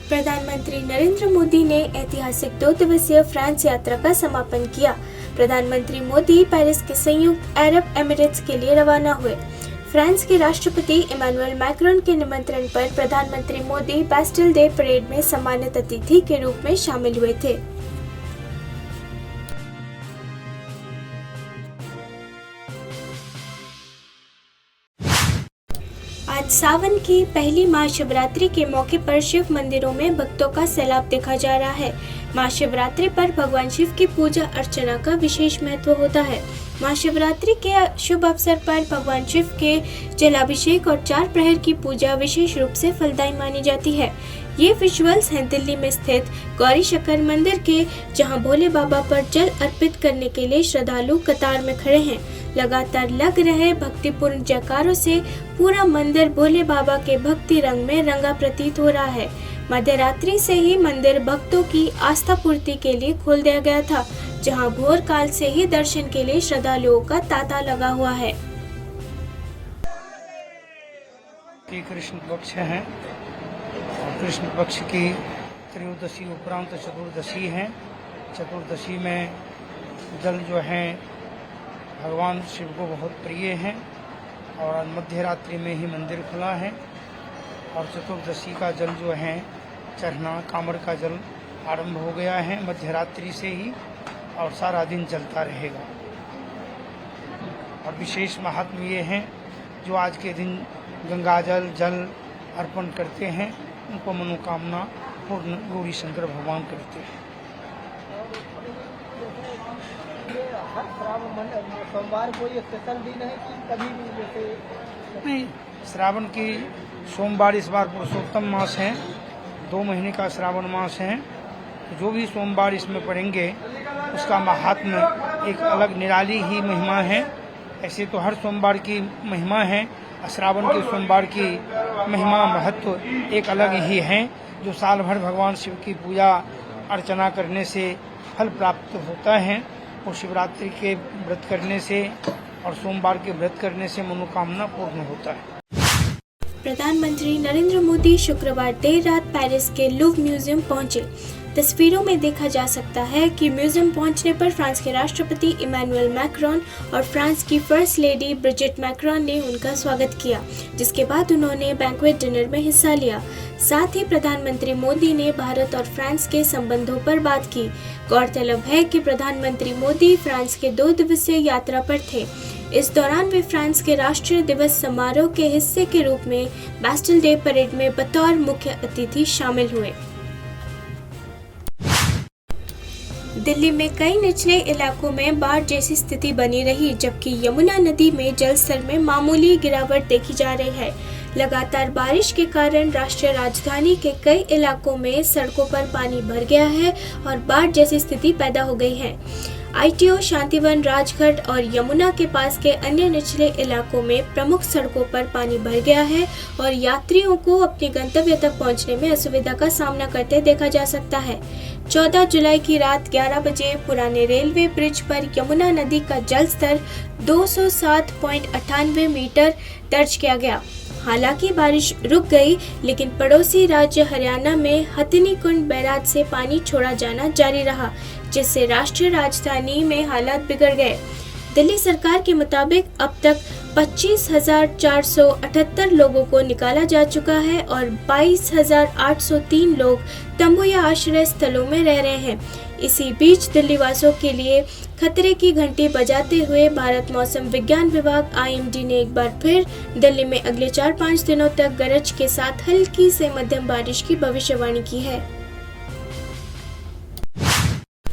प्रधानमंत्री नरेंद्र मोदी ने ऐतिहासिक 2 दिवसीय फ्रांस यात्रा का समापन किया। प्रधानमंत्री मोदी पेरिस के संयुक्त अरब एमिरेट्स के लिए रवाना हुए। फ्रांस के राष्ट्रपति इमैनुअल मैक्रोन के निमंत्रण पर प्रधानमंत्री मोदी बैस्टिल डे परेड में सम्मानित अतिथि के रूप में शामिल हुए थे। आज सावन की पहली महाशिवरात्रि के मौके पर शिव मंदिरों में भक्तों का सैलाब देखा जा रहा है। महाशिवरात्रि पर भगवान शिव की पूजा अर्चना का विशेष महत्व होता है। महाशिवरात्रि के शुभ अवसर पर भगवान शिव के जलाभिषेक और 4 प्रहर की पूजा विशेष रूप से फलदायी मानी जाती है। ये विजुअल्स हैं दिल्ली में स्थित गौरी शंकर मंदिर के, जहां भोले बाबा पर जल अर्पित करने के लिए श्रद्धालु कतार में खड़े हैं। लगातार लग रहे भक्तिपूर्ण जयकारों से पूरा मंदिर भोले बाबा के भक्ति रंग में रंगा प्रतीत हो रहा है। मध्य रात्रि से ही मंदिर भक्तों की आस्था पूर्ति के लिए खोल दिया गया था, जहां भोर काल से ही दर्शन के लिए श्रद्धालुओं का तांता लगा हुआ है। कृष्ण पक्ष है और कृष्ण पक्ष की त्रयोदशी उपरांत चतुर्दशी है। चतुर्दशी में जल जो है भगवान शिव को बहुत प्रिय है और मध्य रात्रि में ही मंदिर खुला है और चतुर्दशी का जल जो है चढ़ना, कांवड़ का जल आरंभ हो गया है मध्य रात्रि से ही और सारा दिन चलता रहेगा। और विशेष महात्म्य ये है, जो आज के दिन गंगा जल अर्पण करते हैं उनको मनोकामना पूर्ण गौरी शंकर भगवान करते हैं। सोमवार को ये स्पेशल दिन है कि कभी भी जैसे नहीं, श्रावण की सोमवार इस बार पुरुषोत्तम मास है, 2 महीने का श्रावण मास है। जो भी सोमवार इसमें पड़ेंगे उसका महात्म्य एक अलग निराली ही महिमा है। ऐसे तो हर सोमवार की महिमा है, श्रावण के सोमवार की महिमा महत्व एक अलग ही है, जो साल भर भगवान शिव की पूजा अर्चना करने से फल प्राप्त होता है और शिवरात्रि के व्रत करने से और सोमवार के व्रत करने से मनोकामना पूर्ण होता है। प्रधानमंत्री नरेंद्र मोदी शुक्रवार देर रात पेरिस के लूव्र म्यूजियम पहुंचे। तस्वीरों में देखा जा सकता है कि म्यूजियम पहुंचने पर फ्रांस के राष्ट्रपति इमैनुअल मैक्रोन और फ्रांस की फर्स्ट लेडी ब्रिजिट मैक्रोन ने उनका स्वागत किया, जिसके बाद उन्होंने बैंक्वेट डिनर में हिस्सा लिया। साथ ही प्रधानमंत्री मोदी ने भारत और फ्रांस के संबंधों पर बात की। गौरतलब है कि प्रधानमंत्री मोदी फ्रांस के 2 दिवसीय यात्रा पर थे। इस दौरान वे फ्रांस के राष्ट्रीय दिवस समारोह के हिस्से के रूप में बैस्टिल डे परेड में बतौर मुख्य अतिथि शामिल हुए। दिल्ली में कई निचले इलाकों में बाढ़ जैसी स्थिति बनी रही, जबकि यमुना नदी में जलस्तर में मामूली गिरावट देखी जा रही है। लगातार बारिश के कारण राष्ट्रीय राजधानी के कई इलाकों में सड़कों पर पानी भर गया है और बाढ़ जैसी स्थिति पैदा हो गई है। ITO, शांतिवन, राजघाट और यमुना के पास के अन्य निचले इलाकों में प्रमुख सड़कों पर पानी भर गया है और यात्रियों को अपने गंतव्य तक पहुंचने में असुविधा का सामना करते देखा जा सकता है। 14 जुलाई की रात 11 बजे पुराने रेलवे ब्रिज पर यमुना नदी का जलस्तर 207.98 मीटर दर्ज किया गया। हालांकि बारिश रुक गई, लेकिन पड़ोसी राज्य हरियाणा में हथिनी कुंड बैराज से पानी छोड़ा जाना जारी रहा, जिससे राष्ट्रीय राजधानी में हालात बिगड़ गए। दिल्ली सरकार के मुताबिक अब तक 25,478 लोगों को निकाला जा चुका है और 22,803 लोग तंबू या आश्रय स्थलों में रह रहे हैं। इसी बीच दिल्ली वासियों के लिए खतरे की घंटी बजाते हुए भारत मौसम विज्ञान विभाग IMD ने एक बार फिर दिल्ली में अगले 4-5 दिनों तक गरज के साथ हल्की से मध्यम बारिश की भविष्यवाणी की है।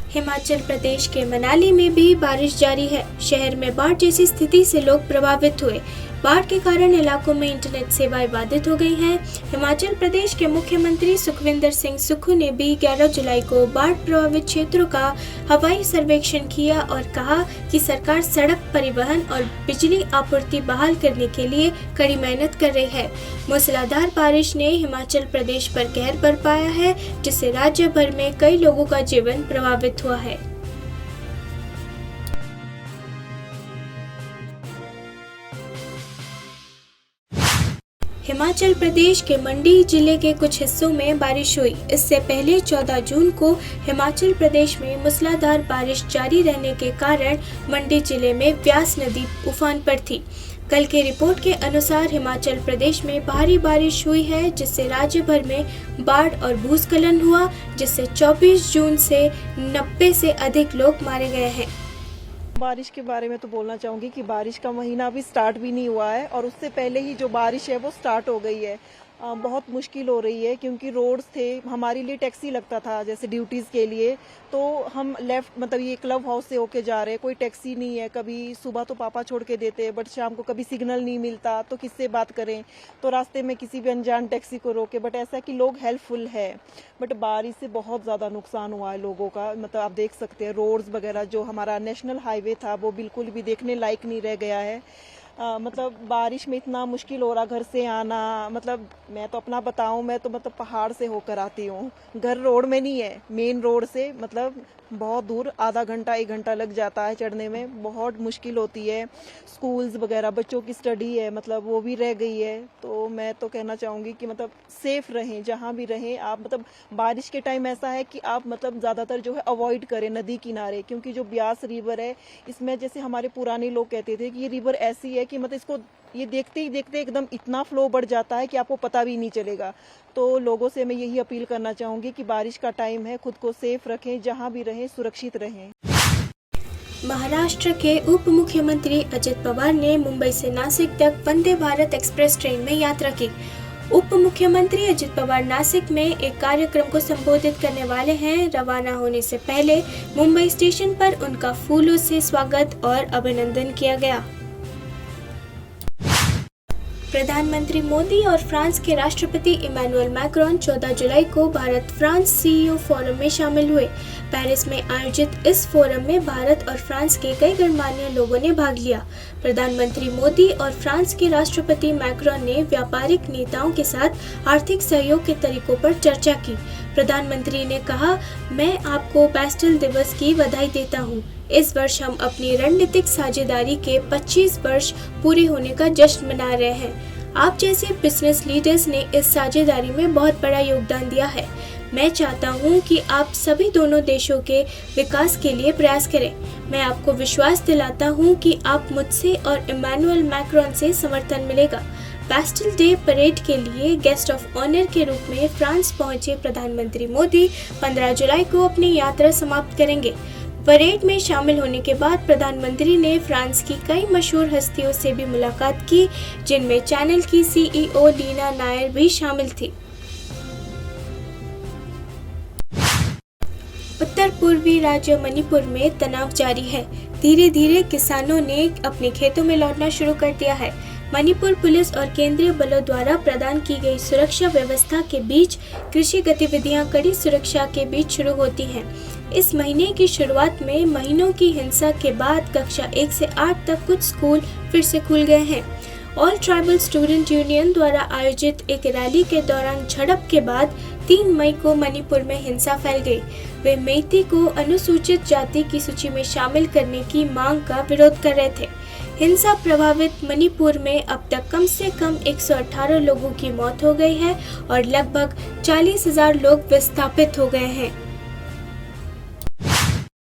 हिमाचल प्रदेश के मनाली में भी बारिश जारी है। शहर में बाढ़ जैसी स्थिति से लोग प्रभावित हुए। बाढ़ के कारण इलाकों में इंटरनेट सेवाएं बाधित हो गई हैं। हिमाचल प्रदेश के मुख्यमंत्री सुखविंदर सिंह सुक्खू ने भी 11 जुलाई को बाढ़ प्रभावित क्षेत्रों का हवाई सर्वेक्षण किया और कहा कि सरकार सड़क, परिवहन और बिजली आपूर्ति बहाल करने के लिए कड़ी मेहनत कर रही है। मूसलाधार बारिश ने हिमाचल प्रदेश पर कहर बरपाया है, जिससे राज्य भर में कई लोगों का जीवन प्रभावित हुआ है। हिमाचल प्रदेश के मंडी जिले के कुछ हिस्सों में बारिश हुई। इससे पहले 14 जून को हिमाचल प्रदेश में मूसलाधार बारिश जारी रहने के कारण मंडी जिले में व्यास नदी उफान पर थी। कल की रिपोर्ट के अनुसार हिमाचल प्रदेश में भारी बारिश हुई है, जिससे राज्य भर में बाढ़ और भूस्खलन हुआ, जिससे 24 जून से 90 से अधिक लोग मारे गए हैं। बारिश के बारे में तो बोलना चाहूँगी कि बारिश का महीना अभी स्टार्ट भी नहीं हुआ है और उससे पहले ही जो बारिश है वो स्टार्ट हो गई है। बहुत मुश्किल हो रही है क्योंकि रोड्स थे, हमारे लिए टैक्सी लगता था जैसे ड्यूटीज़ के लिए, तो हम लेफ्ट मतलब ये क्लब हाउस से होके जा रहे हैं, कोई टैक्सी नहीं है। कभी सुबह तो पापा छोड़ के देते बट शाम को कभी सिग्नल नहीं मिलता तो किससे बात करें, तो रास्ते में किसी भी अनजान टैक्सी को रोके। बट ऐसा कि लोग हेल्पफुल है, बट बारिश से बहुत ज़्यादा नुकसान हुआ है लोगों का। मतलब आप देख सकते हैं रोड्स वगैरह, जो हमारा नेशनल हाईवे था वो बिल्कुल भी देखने लायक नहीं रह गया है। मतलब बारिश में इतना मुश्किल हो रहा घर से आना। मतलब मैं तो अपना बताऊं, मैं तो मतलब पहाड़ से होकर आती हूँ, घर रोड में नहीं है, मेन रोड से मतलब बहुत दूर, आधा घंटा 1 घंटा लग जाता है चढ़ने में, बहुत मुश्किल होती है। स्कूल्स वगैरह बच्चों की स्टडी है मतलब वो भी रह गई है। तो मैं तो कहना चाहूँगी कि मतलब सेफ रहें जहाँ भी रहें आप। मतलब बारिश के टाइम ऐसा है कि आप मतलब ज़्यादातर जो है अवॉइड करें नदी किनारे, क्योंकि जो ब्यास रिवर है इसमें जैसे हमारे पुराने लोग कहते थे कि ये रिवर ऐसी है कि मतलब इसको ये देखते ही देखते एकदम इतना फ्लो बढ़ जाता है कि आपको पता भी नहीं चलेगा। तो लोगों से मैं यही अपील करना चाहूँगी कि बारिश का टाइम है, खुद को सेफ रखें, जहाँ भी रहें सुरक्षित रहें। महाराष्ट्र के उप मुख्यमंत्री अजित पवार ने मुंबई से नासिक तक वंदे भारत एक्सप्रेस ट्रेन में यात्रा की। उप मुख्यमंत्री अजित पवार नासिक में एक कार्यक्रम को संबोधित करने वाले हैं। रवाना होने से पहले मुंबई स्टेशन पर उनका फूलों से स्वागत और अभिनंदन किया गया। प्रधानमंत्री मोदी और फ्रांस के राष्ट्रपति इमैनुअल मैक्रोन 14 जुलाई को भारत फ्रांस सीईओ फोरम में शामिल हुए। पेरिस में आयोजित इस फोरम में भारत और फ्रांस के कई गणमान्य लोगों ने भाग लिया। प्रधानमंत्री मोदी और फ्रांस के राष्ट्रपति मैक्रोन ने व्यापारिक नेताओं के साथ आर्थिक सहयोग के तरीकों पर चर्चा की। प्रधानमंत्री ने कहा, मैं आपको बैस्टिल दिवस की बधाई देता हूँ। इस वर्ष हम अपनी रणनीतिक साझेदारी के 25 वर्ष पूरे होने का जश्न मना रहे हैं। आप जैसे बिजनेस लीडर्स ने इस साझेदारी में बहुत बड़ा योगदान दिया है। मैं चाहता हूं कि आप सभी दोनों देशों के विकास के लिए प्रयास करें। मैं आपको विश्वास दिलाता हूं कि आप मुझसे और इमैनुअल मैक्रोन से समर्थन मिलेगा। बैस्टिल डे परेड के लिए गेस्ट ऑफ ऑनर के रूप में फ्रांस पहुंचे प्रधानमंत्री मोदी 15 जुलाई को अपनी यात्रा समाप्त करेंगे। परेड में शामिल होने के बाद प्रधानमंत्री ने फ्रांस की कई मशहूर हस्तियों से भी मुलाकात की, जिनमें चैनल की सीईओ लीना नायर भी शामिल थी। उत्तर पूर्वी राज्य मणिपुर में तनाव जारी है। धीरे धीरे किसानों ने अपने खेतों में लौटना शुरू कर दिया है। मणिपुर पुलिस और केंद्रीय बलों द्वारा प्रदान की गई सुरक्षा व्यवस्था के बीच कृषि गतिविधियां कड़ी सुरक्षा के बीच शुरू होती हैं। इस महीने की शुरुआत में महीनों की हिंसा के बाद कक्षा 1 से 8 तक कुछ स्कूल फिर से खुल गए हैं। ऑल ट्राइबल स्टूडेंट यूनियन द्वारा आयोजित एक रैली के दौरान झड़प के बाद 3 मई को मणिपुर में हिंसा फैल गई। वे मेइती को अनुसूचित जाति की सूची में शामिल करने की मांग का विरोध कर रहे थे। हिंसा प्रभावित मणिपुर में अब तक कम से कम 118 लोगों की मौत हो गई है और लगभग 40,000 लोग विस्थापित हो गए हैं।